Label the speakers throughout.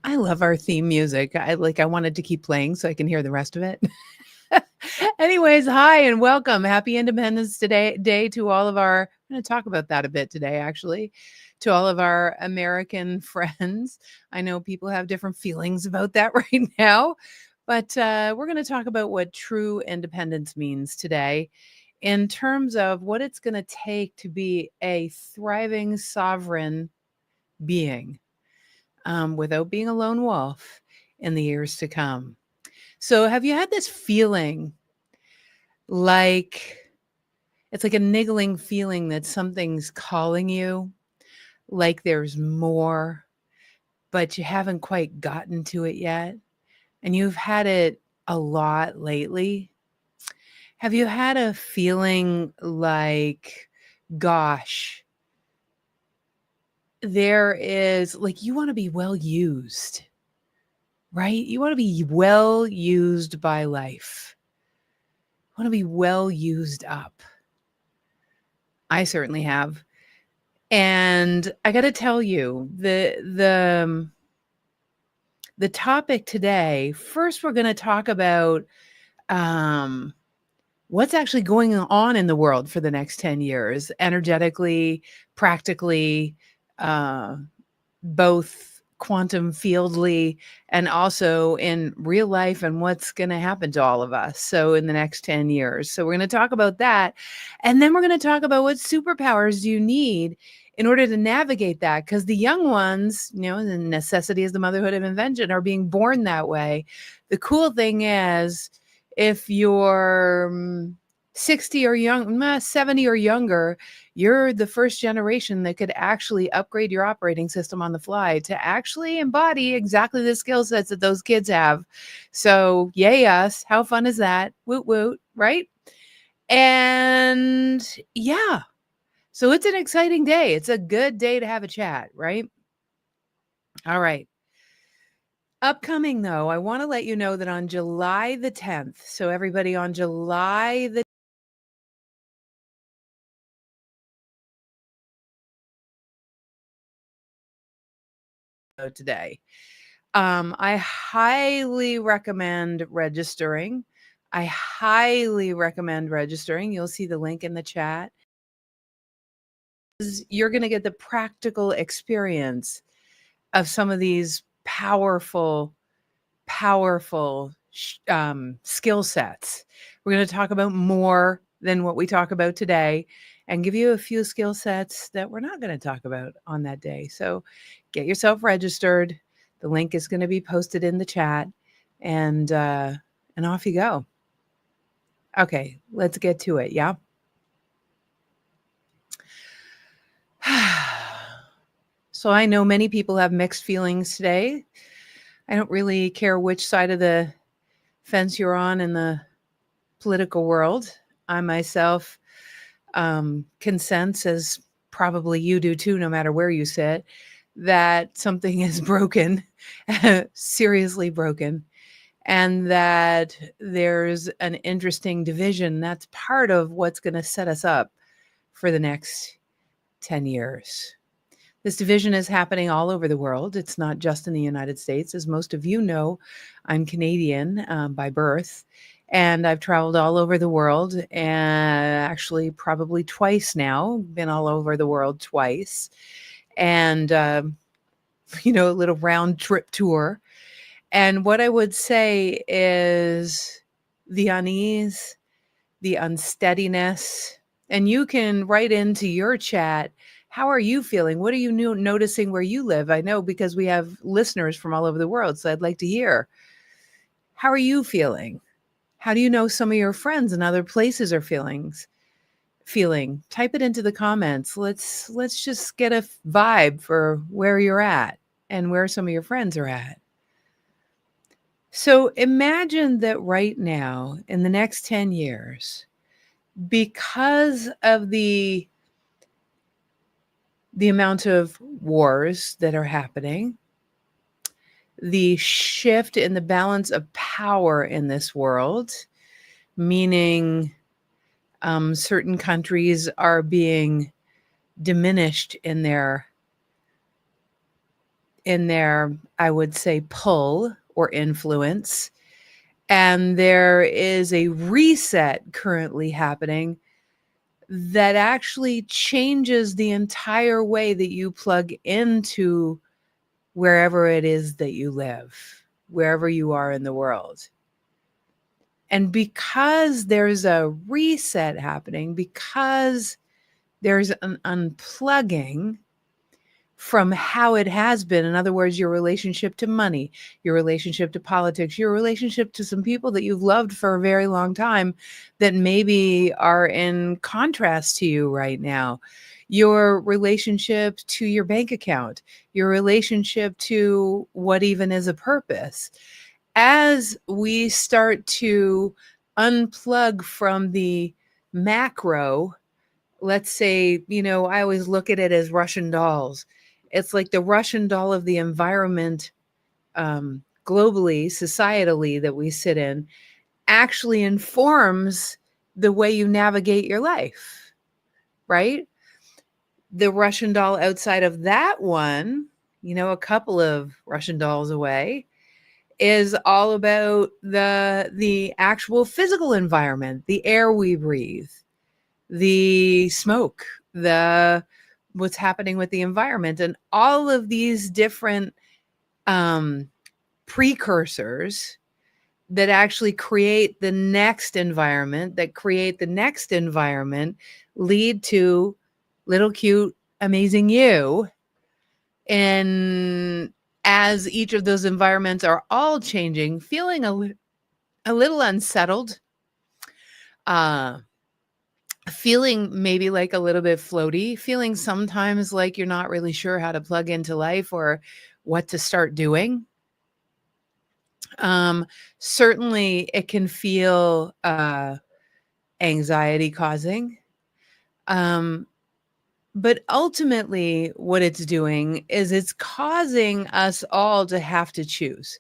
Speaker 1: I love our theme music. I wanted to keep playing so I can hear the rest of it. Anyways, hi and welcome. Happy Independence Day to all of our, I'm going to talk about that a bit today, actually, to all of our American friends. I know people have different feelings about that right now, but we're going to talk about what true independence means today in terms of what it's going to take to be a thriving, sovereign being without being a lone wolf in the years to come. So, have you had this feeling like it's like a niggling feeling that something's calling you, like there's more, but you haven't quite gotten to it yet? And you've had it a lot lately. Have you had a feeling like, gosh, there is like you want to be well used, right? You want to be well used by life. You want to be well used up. I certainly have. And I got to tell you, the topic today, first we're going to talk about um what's actually going on in the world for the next 10 years, energetically, practically, uh both quantum fieldly and also in real life, and what's going to happen to all of us so in the next 10 years. So we're going to talk about that, and then we're going to talk about what superpowers do you need in order to navigate that, because the young ones, the necessity is the motherhood of invention, are being born that way. The cool thing is, if you're 60 or 70 or younger, you're the first generation that could actually upgrade your operating system on the fly to actually embody exactly the skill sets that those kids have. So yay us. How fun is that? Woot woot, right? And yeah, so it's an exciting day. It's a good day to have a chat, right? All right. Upcoming though, I want to let you know that on July the 10th, so everybody, on July the today. I highly recommend registering. I highly recommend registering. You'll see the link in the chat. You're going to get the practical experience of some of these powerful, powerful skill sets. We're going to talk about more than what we talk about today and give you a few skill sets that we're not going to talk about on that day. So get yourself registered. The link is going to be posted in the chat, and off you go. Okay, let's get to it. Yeah. So I know many people have mixed feelings today. I don't really care which side of the fence you're on in the political world. I myself can sense, as probably you do too, no matter where you sit, that something is broken, seriously broken, and that there's an interesting division that's part of what's going to set us up for the next 10 years. This division is happening all over the world. It's not just in the United States. As most of you know, I'm Canadian by birth, and I've traveled all over the world, and actually probably twice now, been all over the world twice. And, a little round trip tour. And what I would say is the unease, the unsteadiness, and you can write into your chat, how are you feeling? What are you noticing where you live? I know because we have listeners from all over the world, so I'd like to hear. How are you feeling? How do you know some of your friends in other places are feeling? Type it into the comments. Let's just get a vibe for where you're at and where some of your friends are at. So imagine that right now, in the next 10 years, because of the amount of wars that are happening, the shift in the balance of power in this world, meaning certain countries are being diminished in their in their, I would say, pull or influence. And there is a reset currently happening that actually changes the entire way that you plug into wherever it is that you live, wherever you are in the world. And because there's a reset happening, because there's an unplugging from how it has been, in other words, your relationship to money, your relationship to politics, your relationship to some people that you've loved for a very long time that maybe are in contrast to you right now, your relationship to your bank account, your relationship to what even is a purpose. As we start to unplug from the macro, let's say, I always look at it as Russian dolls. It's like the Russian doll of the environment, globally, societally, that we sit in, actually informs the way you navigate your life, right? The Russian doll outside of that one, a couple of Russian dolls away, is all about the actual physical environment, the air we breathe, the smoke, the what's happening with the environment, and all of these different precursors that actually create the next environment, lead to little cute, amazing you. And as each of those environments are all changing, feeling a little unsettled, feeling maybe like a little bit floaty, feeling sometimes like you're not really sure how to plug into life or what to start doing. Certainly it can feel anxiety causing. But ultimately what it's doing is it's causing us all to have to choose.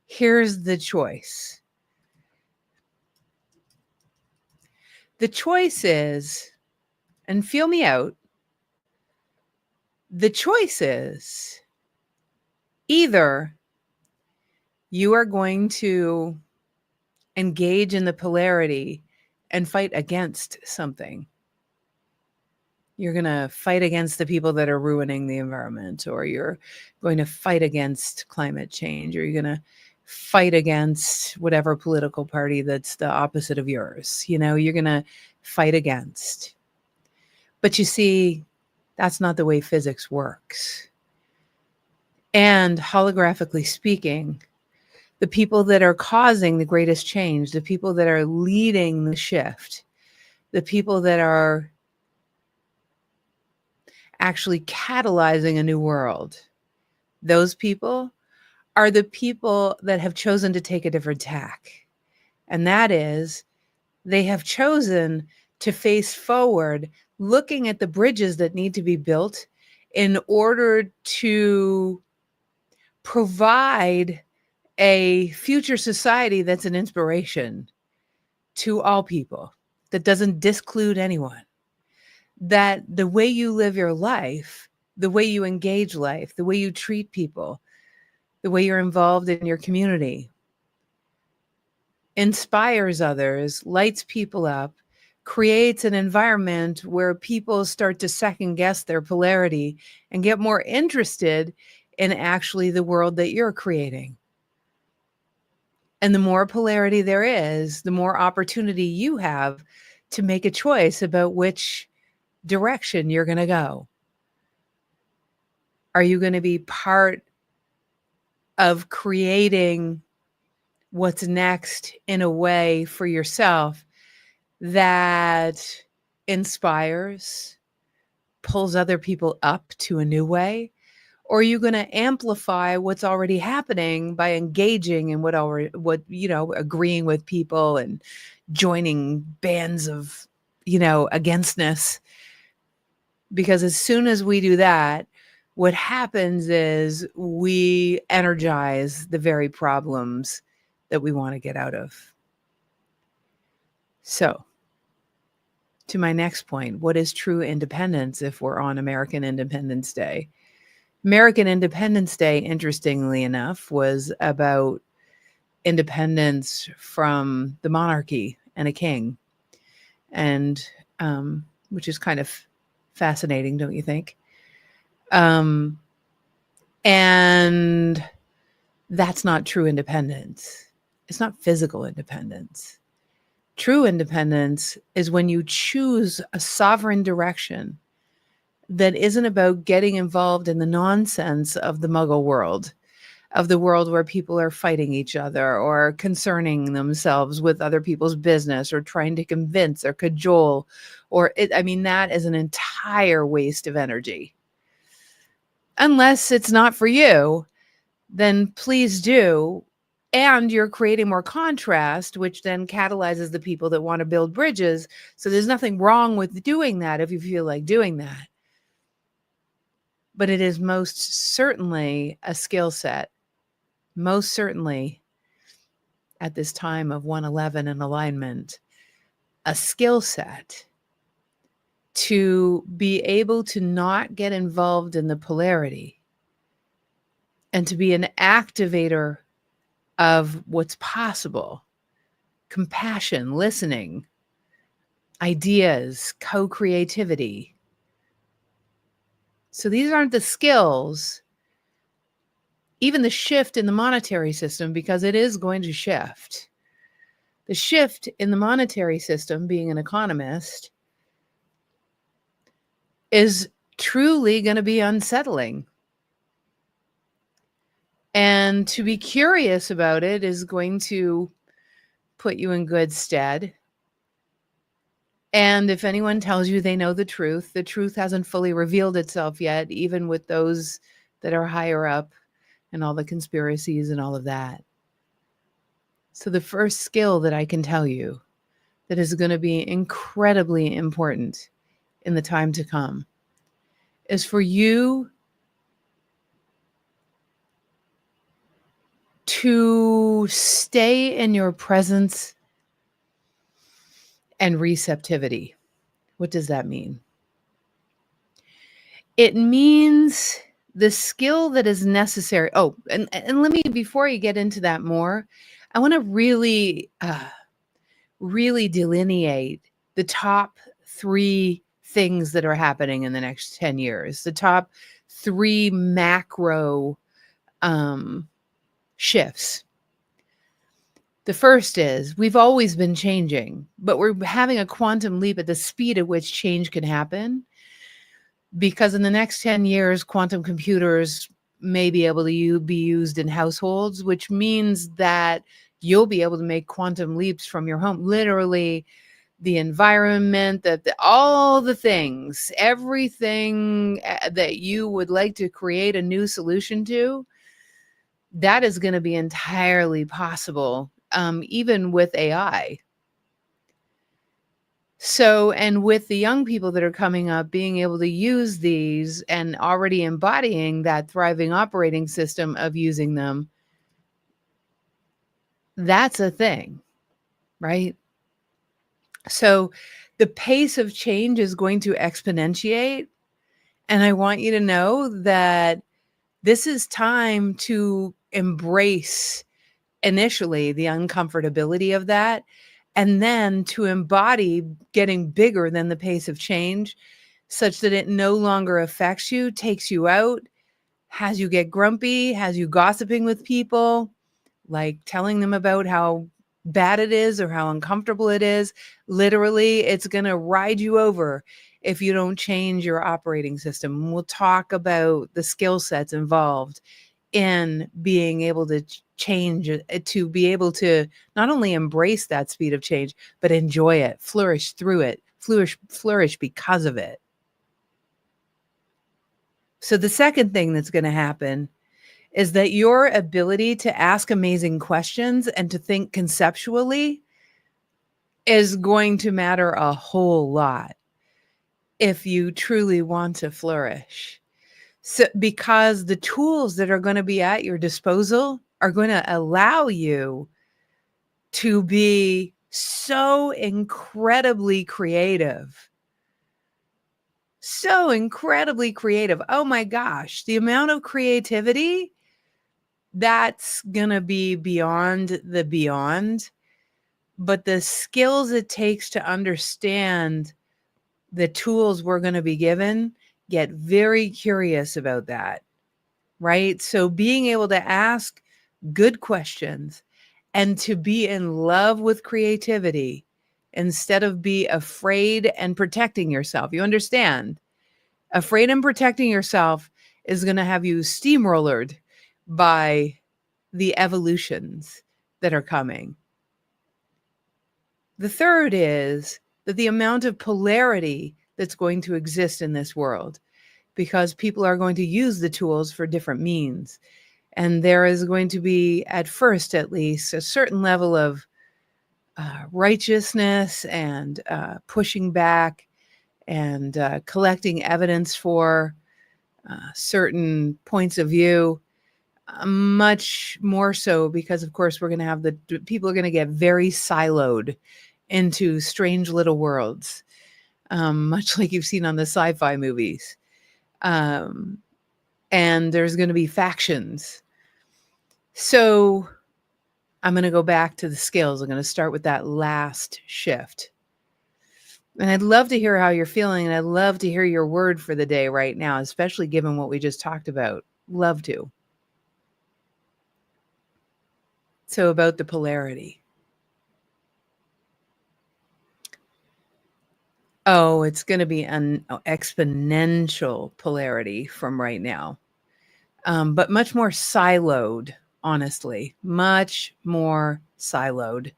Speaker 1: Here's the choice. The choice is, and feel me out, the choice is either you are going to engage in the polarity and fight against something. You're going to fight against the people that are ruining the environment, or you're going to fight against climate change, or you're going to fight against whatever political party that's the opposite of yours. You're going to fight against. But you see, that's not the way physics works. And holographically speaking, the people that are causing the greatest change, the people that are leading the shift, the people that are actually catalyzing a new world, those people are the people that have chosen to take a different tack. And that is, they have chosen to face forward, looking at the bridges that need to be built in order to provide a future society that's an inspiration to all people, that doesn't disclude anyone, that the way you live your life, the way you engage life, the way you treat people, the way you're involved in your community, inspires others, lights people up, creates an environment where people start to second guess their polarity and get more interested in actually the world that you're creating. And the more polarity there is, the more opportunity you have to make a choice about which direction you're going to go. Are you going to be part of creating what's next in a way for yourself that inspires, pulls other people up to a new way? Or are you going to amplify what's already happening by engaging in agreeing with people and joining bands of, againstness? Because as soon as we do that, what happens is we energize the very problems that we want to get out of. So, to my next point, what is true independence if we're on American Independence Day? American Independence Day, interestingly enough, was about independence from the monarchy and a king, and which is kind of fascinating, don't you think? And that's not true independence. It's not physical independence. True independence is when you choose a sovereign direction that isn't about getting involved in the nonsense of the muggle world, of the world where people are fighting each other or concerning themselves with other people's business or trying to convince or cajole that is an entire waste of energy. Unless it's not for you, then please do. And you're creating more contrast, which then catalyzes the people that want to build bridges. So there's nothing wrong with doing that if you feel like doing that. But it is most certainly a skill set. Most certainly at this time of 111 and alignment, a skill set to be able to not get involved in the polarity and to be an activator of what's possible, compassion, listening, ideas, co-creativity. So these aren't the skills, even the shift in the monetary system, because it is going to shift. The shift in the monetary system, being an economist, is truly going to be unsettling. And to be curious about it is going to put you in good stead. And if anyone tells you they know the truth hasn't fully revealed itself yet, even with those that are higher up and all the conspiracies and all of that. So the first skill that I can tell you that is going to be incredibly important in the time to come is for you to stay in your presence and receptivity. What does that mean? It means the skill that is necessary. Oh, and let me, before you get into that more, I want to really delineate the top 3 things that are happening in the next 10 years, the top 3 macro shifts. The first is we've always been changing, but we're having a quantum leap at the speed at which change can happen. Because in the next 10 years, quantum computers may be able to be used in households, which means that you'll be able to make quantum leaps from your home. Literally, the environment, all the things, everything that you would like to create a new solution to, that is going to be entirely possible, even with AI. So, and with the young people that are coming up, being able to use these and already embodying that thriving operating system of using them, that's a thing, right? So the pace of change is going to exponentiate. And I want you to know that this is time to embrace initially the uncomfortability of that, and then to embody getting bigger than the pace of change such that it no longer affects you, takes you out, has you get grumpy, has you gossiping with people, like telling them about how bad it is or how uncomfortable it is. Literally, it's going to ride you over if you don't change your operating system. We'll talk about the skill sets involved in being able to change, to be able to not only embrace that speed of change, but enjoy it, flourish through it, flourish because of it. So the second thing that's going to happen is that your ability to ask amazing questions and to think conceptually is going to matter a whole lot if you truly want to flourish. So, because the tools that are going to be at your disposal are going to allow you to be so incredibly creative So incredibly creative. Oh my gosh, the amount of creativity that's going to be beyond the beyond. But the skills it takes to understand the tools we're going to be given, get very curious about that, right? So being able to ask good questions and to be in love with creativity instead of be afraid and protecting yourself. You understand? Afraid and protecting yourself is going to have you steamrollered by the evolutions that are coming. The third is that the amount of polarity that's going to exist in this world, because people are going to use the tools for different means. And there is going to be, at first at least, a certain level of righteousness and pushing back and collecting evidence for certain points of view. Much more so because, of course, we're going to have people are going to get very siloed into strange little worlds, much like you've seen on the sci-fi movies. And there's going to be factions. So I'm going to go back to the skills. I'm going to start with that last shift. And I'd love to hear how you're feeling. And I'd love to hear your word for the day right now, especially given what we just talked about. Love to. So about the polarity. Oh, it's going to be an exponential polarity from right now, but much more siloed, honestly, much more siloed.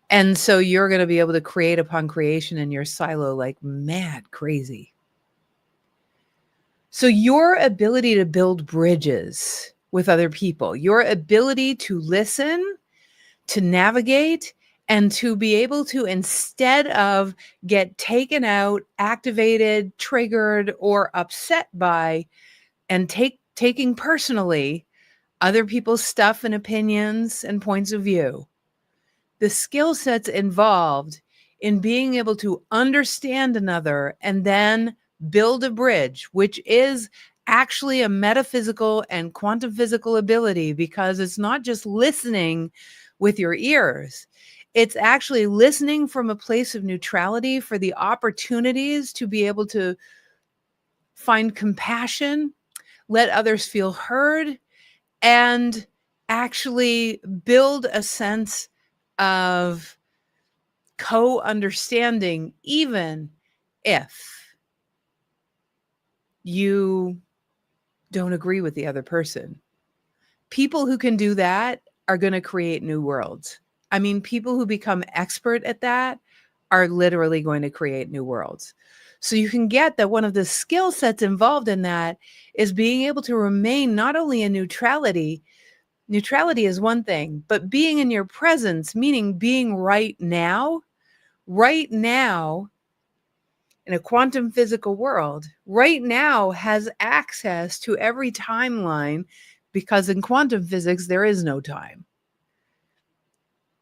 Speaker 1: And so you're going to be able to create upon creation in your silo like mad crazy. So your ability to build bridges with other people, your ability to listen, to navigate, and to be able to, instead of get taken out, activated, triggered, or upset by, and taking personally other people's stuff and opinions and points of view, the skill sets involved in being able to understand another and then build a bridge, which is actually a metaphysical and quantum physical ability, because it's not just listening with your ears. It's actually listening from a place of neutrality for the opportunities to be able to find compassion, let others feel heard, and actually build a sense of co-understanding, even if you don't agree with the other person. People who can do that are going to create new worlds. I mean, people who become expert at that are literally going to create new worlds. So you can get that one of the skill sets involved in that is being able to remain not only in neutrality. Neutrality is one thing, but being in your presence, meaning being right now in a quantum physical world, right now has access to every timeline, because in quantum physics, there is no time.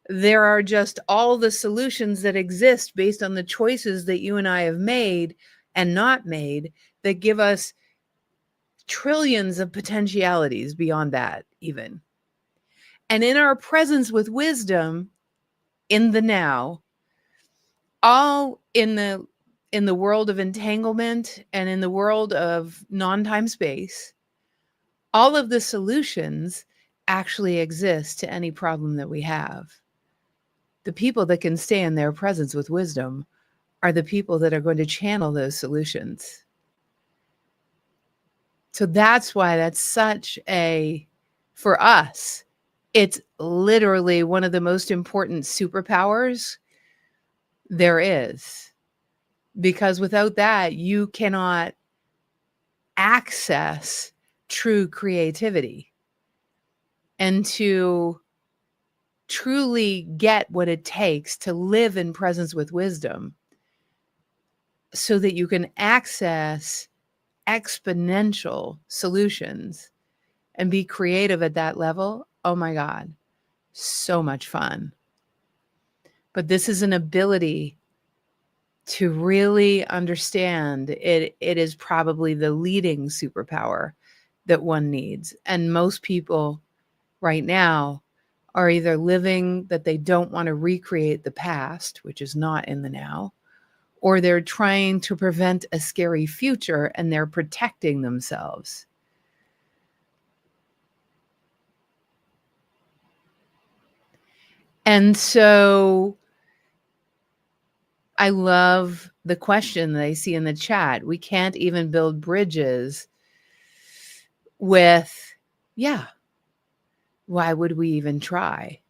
Speaker 1: There are just all the solutions that exist based on the choices that you and I have made and not made that give us trillions of potentialities beyond that, even. And in our presence with wisdom in the now, all in the world of entanglement and in the world of non-time space, all of the solutions actually exist to any problem that we have. The people that can stay in their presence with wisdom are the people that are going to channel those solutions. So that's why that's such for us, it's literally one of the most important superpowers there is. Because without that, you cannot access true creativity and to truly get what it takes to live in presence with wisdom so that you can access exponential solutions and be creative at that level. Oh my God, so much fun. But this is an ability to really understand it. It is probably the leading superpower that one needs. And most people right now are either living that they don't want to recreate the past, which is not in the now, or they're trying to prevent a scary future and they're protecting themselves. And so I love the question that I see in the chat. We can't even build bridges with, yeah, why would we even try?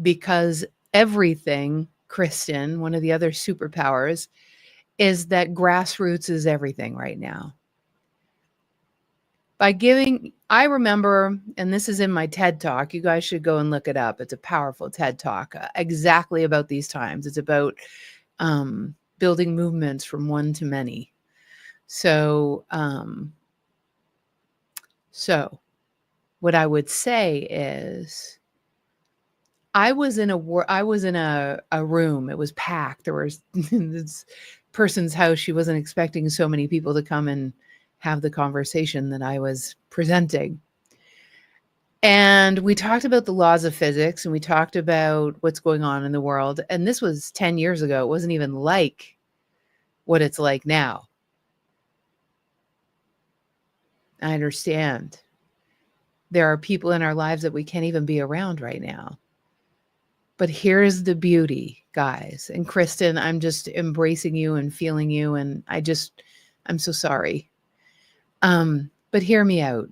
Speaker 1: Because everything, Kristen, one of the other superpowers, is that grassroots is everything right now. By giving, I remember, and this is in my TED Talk, you guys should go and look it up. It's a powerful TED Talk exactly about these times. It's about building movements from one to many. So what I would say is, I was in a room. It was packed. There was this person's house. She wasn't expecting so many people to come and have the conversation that I was presenting. And we talked about the laws of physics, and we talked about what's going on in the world. And this was 10 years ago. It wasn't even like what it's like now. I understand. There are people in our lives that we can't even be around right now. But here's the beauty, guys. And Kristen, I'm just embracing you and feeling you. And I'm so sorry. But hear me out.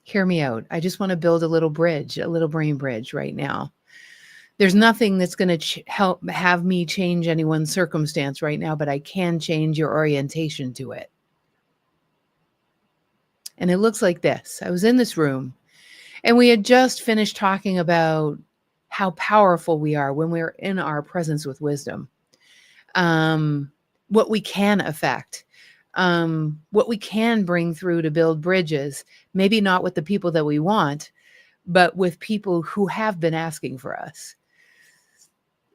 Speaker 1: Hear me out. I just want to build a little bridge, a little brain bridge right now. There's nothing that's going to help have me change anyone's circumstance right now, but I can change your orientation to it. And it looks like this. I was in this room and we had just finished talking about how powerful we are when we're in our presence with wisdom, what we can affect, what we can bring through to build bridges, maybe not with the people that we want, but with people who have been asking for us.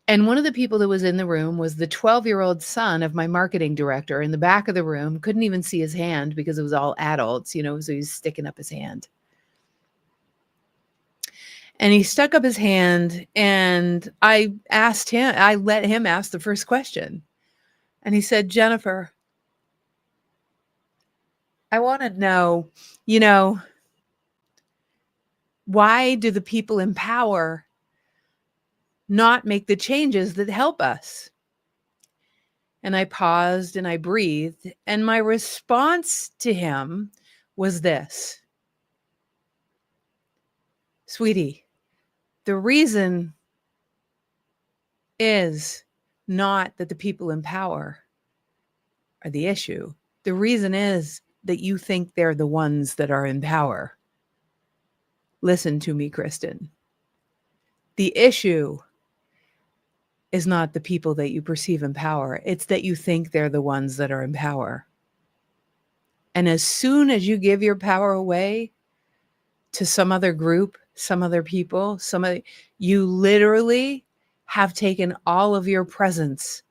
Speaker 1: And one of the people that was in the room was the 12-year-old son of my marketing director in the back of the room, couldn't even see his hand because it was all adults, so he's sticking up his hand. And he stuck up his hand and I let him ask the first question. And he said, Jennifer, I want to know, why do the people in power not make the changes that help us? And I paused and I breathed. And my response to him was this: sweetie, the reason is not that the people in power are the issue. The reason is that you think they're the ones that are in power. Listen to me, Kristen. The issue is not the people that you perceive in power. It's that you think they're the ones that are in power. And as soon as you give your power away to some other group, some other people, you literally have taken all of your presence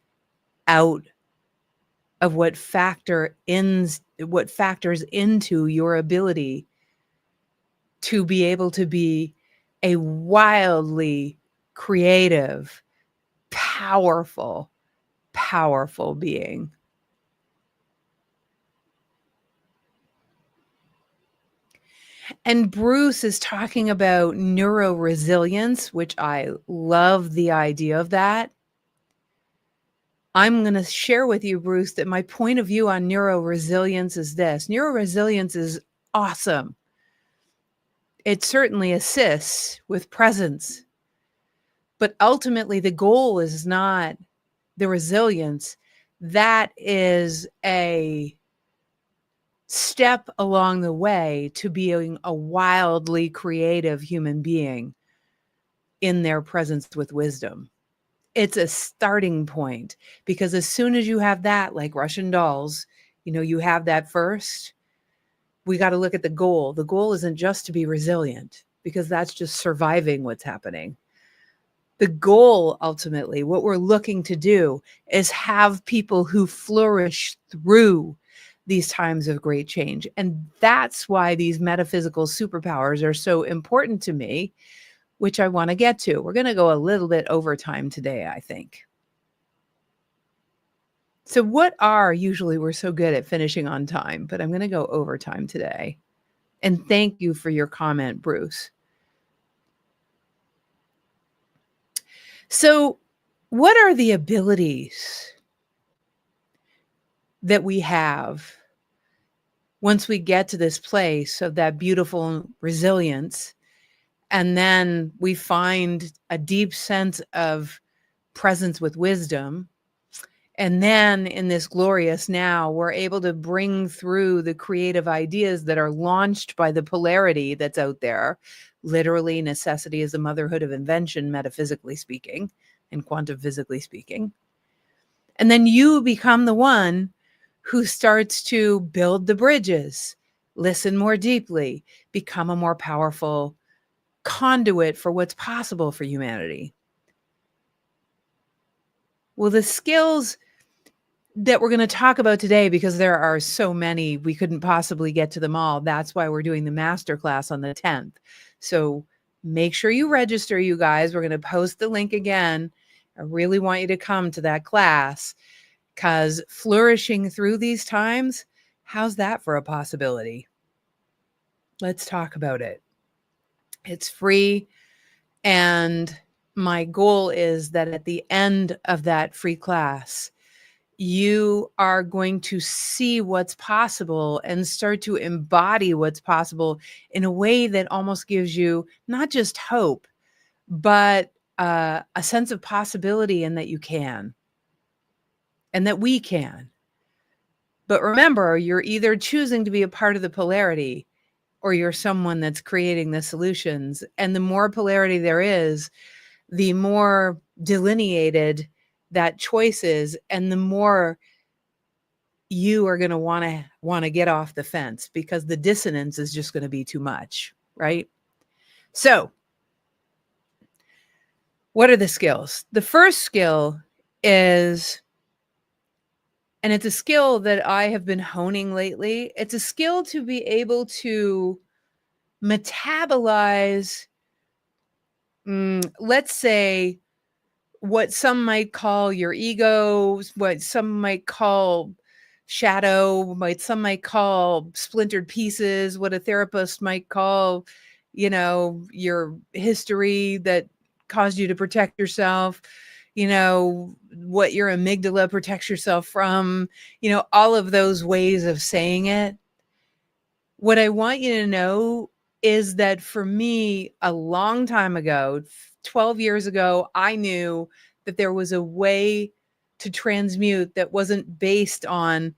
Speaker 1: out of what factors into your ability to be able to be a wildly creative, powerful being. And Bruce is talking about neuroresilience, which I love the idea of that. I'm going to share with you, Bruce, that my point of view on neuroresilience is this. Neuroresilience is awesome. It certainly assists with presence. But ultimately, the goal is not the resilience. That is a step along the way to being a wildly creative human being in their presence with wisdom. It's a starting point, because as soon as you have that, like Russian dolls, you have that first, we got to look at the goal. The goal isn't just to be resilient, because that's just surviving what's happening. The goal, ultimately, what we're looking to do is have people who flourish through these times of great change. And that's why these metaphysical superpowers are so important to me, which I want to get to. We're going to go a little bit over time today, I think. So usually we're so good at finishing on time, but I'm going to go over time today. And thank you for your comment, Bruce. So what are the abilities that we have once we get to this place of that beautiful resilience, and then we find a deep sense of presence with wisdom, and then in this glorious now, we're able to bring through the creative ideas that are launched by the polarity that's out there. Literally, necessity is the motherhood of invention, metaphysically speaking, and quantum physically speaking. And then you become the one who starts to build the bridges, listen more deeply, become a more powerful conduit for what's possible for humanity. Well, the skills that we're going to talk about today, because there are so many, we couldn't possibly get to them all. That's why we're doing the masterclass on the 10th. So make sure you register, you guys. We're going to post the link again. I really want you to come to that class, because flourishing through these times, how's that for a possibility? Let's talk about it. It's free. And my goal is that at the end of that free class, you are going to see what's possible and start to embody what's possible in a way that almost gives you not just hope, but a sense of possibility, and that you can, and that we can. But remember, you're either choosing to be a part of the polarity, or you're someone that's creating the solutions. And the more polarity there is, the more delineated that choice is, and the more you are going to want to get off the fence, because the dissonance is just going to be too much, right? So what are the skills? The first skill is, and it's a skill that I have been honing lately, it's a skill to be able to metabolize, let's say, what some might call your ego, what some might call shadow, what some might call splintered pieces, what a therapist might call, your history that caused you to protect yourself, what your amygdala protects yourself from, all of those ways of saying it. What I want you to know is that for me, a long time ago, 12 years ago, I knew that there was a way to transmute that wasn't based on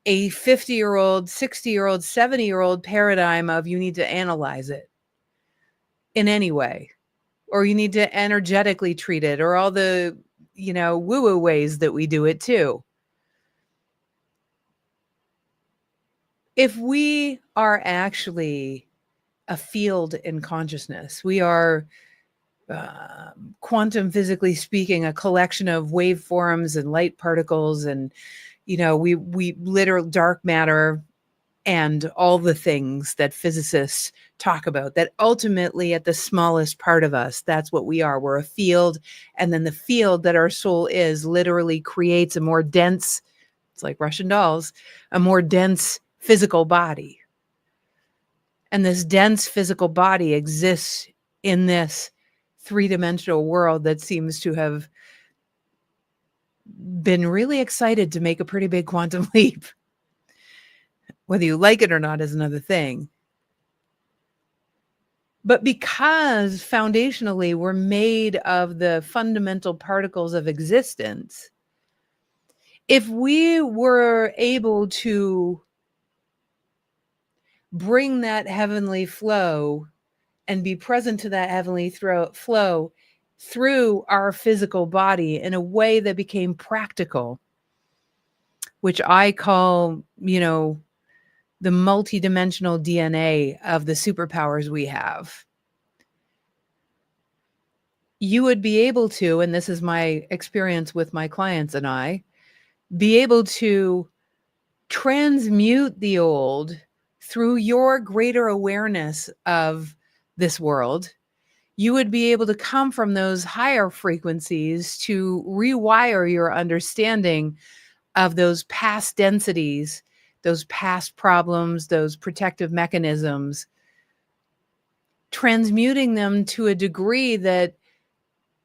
Speaker 1: a 50-year-old, 60-year-old, 70-year-old paradigm of you need to analyze it in any way, or you need to energetically treat it, or all the, woo-woo ways that we do it too. If we are actually a field in consciousness, we are quantum physically speaking, a collection of waveforms and light particles, and we literal dark matter, and all the things that physicists talk about, that ultimately at the smallest part of us, that's what we are. We're a field. And then the field that our soul is literally creates a more dense, it's like Russian dolls, a more dense physical body. And this dense physical body exists in this three-dimensional world that seems to have been really excited to make a pretty big quantum leap. Whether you like it or not is another thing. But because foundationally we're made of the fundamental particles of existence, if we were able to bring that heavenly flow and be present to that heavenly flow through our physical body in a way that became practical, which I call, the multidimensional DNA of the superpowers we have. you would be able to, and this is my experience with my clients and I, be able to transmute the old through your greater awareness of this world. You would be able to come from those higher frequencies to rewire your understanding of those past densities, those past problems, those protective mechanisms, transmuting them to a degree that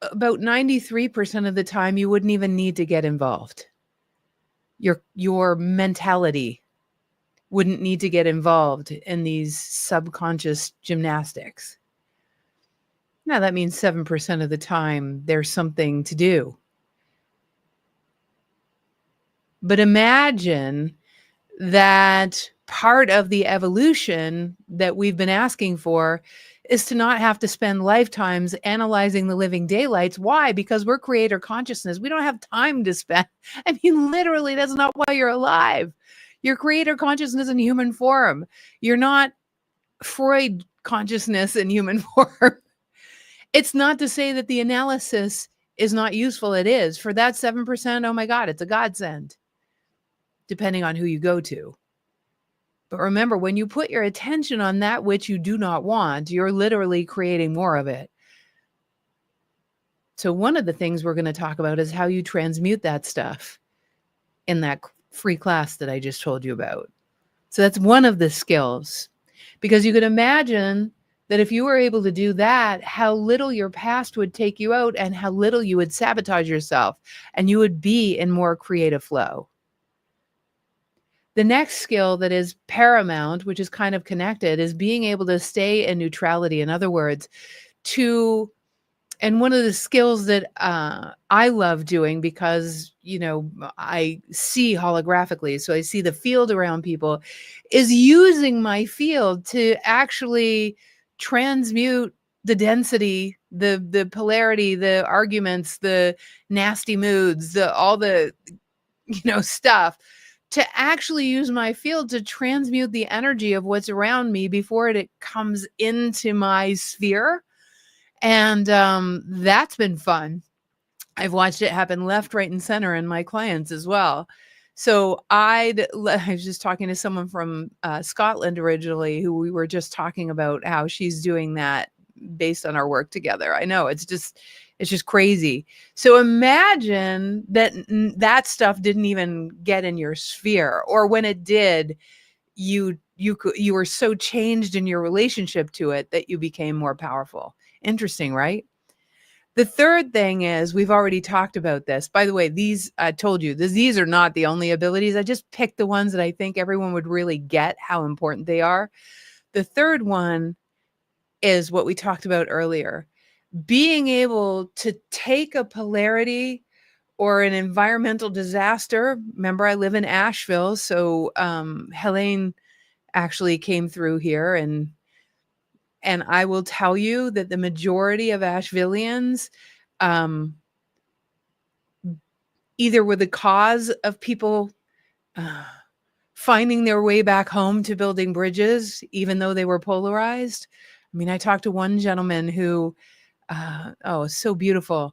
Speaker 1: about 93% of the time you wouldn't even need to get involved. Your mentality wouldn't need to get involved in these subconscious gymnastics. Now, that means 7% of the time there's something to do. But imagine that part of the evolution that we've been asking for is to not have to spend lifetimes analyzing the living daylights. Why? Because we're creator consciousness. We don't have time to spend. I mean, literally, that's not why you're alive. You're creator consciousness in human form. You're not Freud consciousness in human form. It's not to say that the analysis is not useful. It is. For that 7%, oh my God, it's a godsend, depending on who you go to. But remember, when you put your attention on that which you do not want, you're literally creating more of it. So one of the things we're going to talk about is how you transmute that stuff in that free class that I just told you about. So that's one of the skills, because you can imagine that if you were able to do that, how little your past would take you out and how little you would sabotage yourself, and you would be in more creative flow. The next skill that is paramount, which is kind of connected, is being able to stay in neutrality. In other words, and one of the skills that I love doing, because, I see holographically, so I see the field around people, is using my field to actually transmute the density, the polarity, the arguments, the nasty moods, all the stuff, to actually use my field to transmute the energy of what's around me before it comes into my sphere. And that's been fun. I've watched it happen left, right, and center in my clients as well. So I was just talking to someone from Scotland originally, who we were just talking about how she's doing that based on our work together. I know, it's just crazy. So imagine that that stuff didn't even get in your sphere, or when it did, you were so changed in your relationship to it that you became more powerful. Interesting, right? The third thing is, we've already talked about this. By the way, these, I told you, these are not the only abilities. I just picked the ones that I think everyone would really get how important they are. The third one is what we talked about earlier. Being able to take a polarity or an environmental disaster. Remember, I live in Asheville, so Helene actually came through here, and I will tell you that the majority of Ashevilleans either were the cause of people finding their way back home to building bridges, even though they were polarized. I mean, I talked to one gentleman who, so beautiful.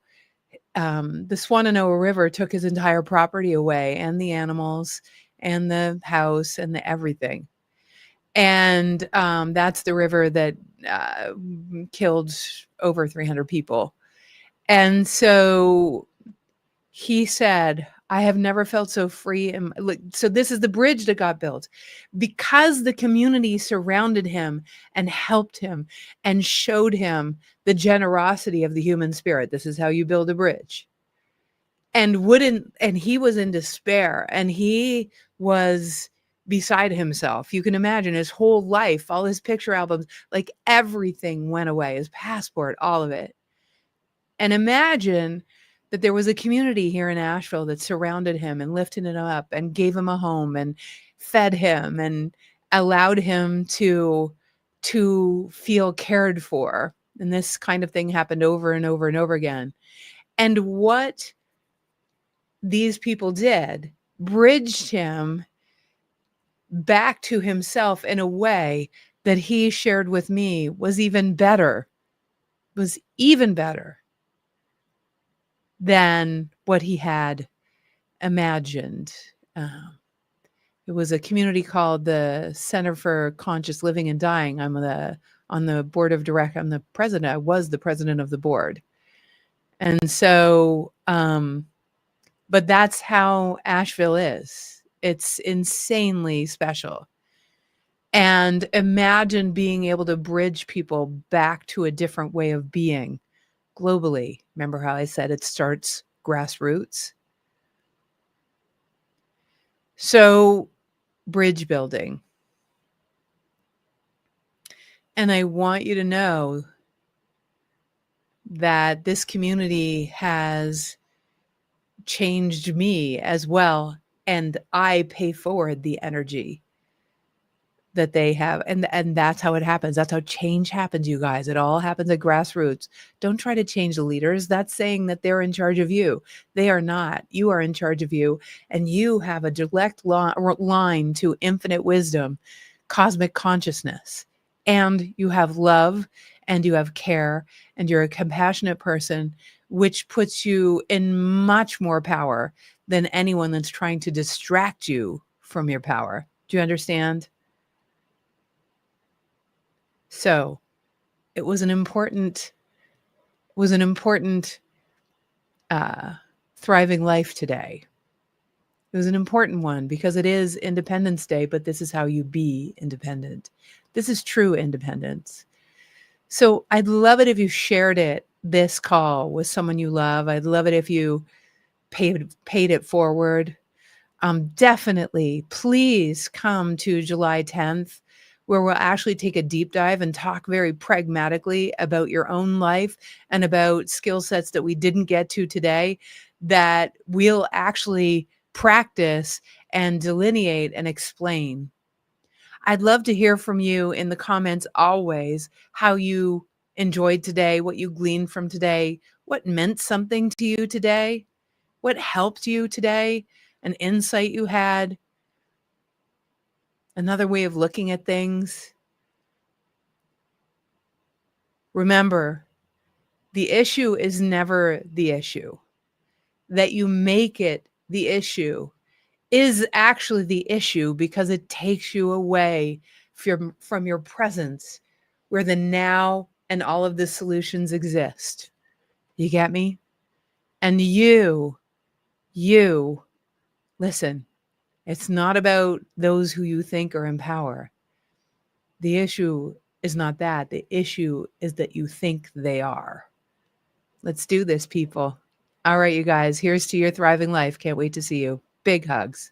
Speaker 1: The Swananoa River took his entire property away, and the animals, and the house, and the everything. And that's the river that killed over 300 people. And so he said, I have never felt so free. And so this is the bridge that got built because the community surrounded him and helped him and showed him the generosity of the human spirit. This is how you build a bridge. And he was in despair, and he was beside himself. You can imagine his whole life, all his picture albums, like everything went away, his passport, all of it. And imagine that there was a community here in Asheville that surrounded him and lifted him up and gave him a home and fed him and allowed him to feel cared for. And this kind of thing happened over and over and over again. And what these people did bridged him back to himself in a way that he shared with me was even better. than what he had imagined. Um, it was a community called the Center for Conscious Living and Dying. On the board of direct. I'm the president. I was the president of the board, and so. But that's how Asheville is. It's insanely special. And imagine being able to bridge people back to a different way of being globally. Remember how I said it starts grassroots? So, bridge building. And I want you to know that this community has changed me as well. And I pay forward the energy that they have, and that's how it happens. That's how change happens, you guys. It all happens at grassroots. Don't try to change the leaders. That's saying that they're in charge of you. They are not. You are in charge of you, and you have a direct line to infinite wisdom, cosmic consciousness, and you have love, and you have care, and you're a compassionate person, which puts you in much more power than anyone that's trying to distract you from your power. Do you understand? So it was an important uh, thriving life today. It was an important one because it is Independence Day, but this is how you be independent. This is true independence. So I'd love it if you shared this call with someone you love. I'd love it if you paid it forward. Definitely, please come to July 10th, where we'll actually take a deep dive and talk very pragmatically about your own life and about skill sets that we didn't get to today that we'll actually practice and delineate and explain. I'd love to hear from you in the comments always how you enjoyed today, what you gleaned from today, what meant something to you today, what helped you today, an insight you had, another way of looking at things. Remember, the issue is never the issue. That you make it the issue is actually the issue because it takes you away from your presence where the now and all of the solutions exist. You get me? And you, listen, it's not about those who you think are in power. The issue is not that. The issue is that you think they are. Let's do this, people. All right, you guys, here's to your thriving life. Can't wait to see you. Big hugs.